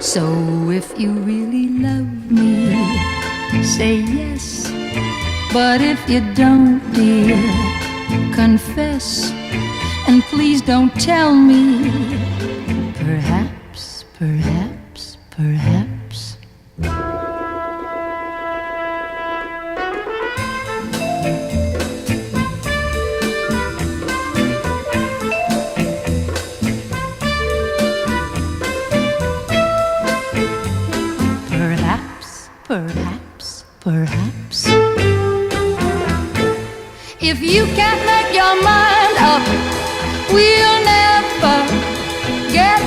So if you really love me, say yes. But if you don't, dear, confess. And please don't tell me, perhaps, perhaps, perhaps. Perhaps, perhaps, perhaps. If you can't make your mind up, we'll never get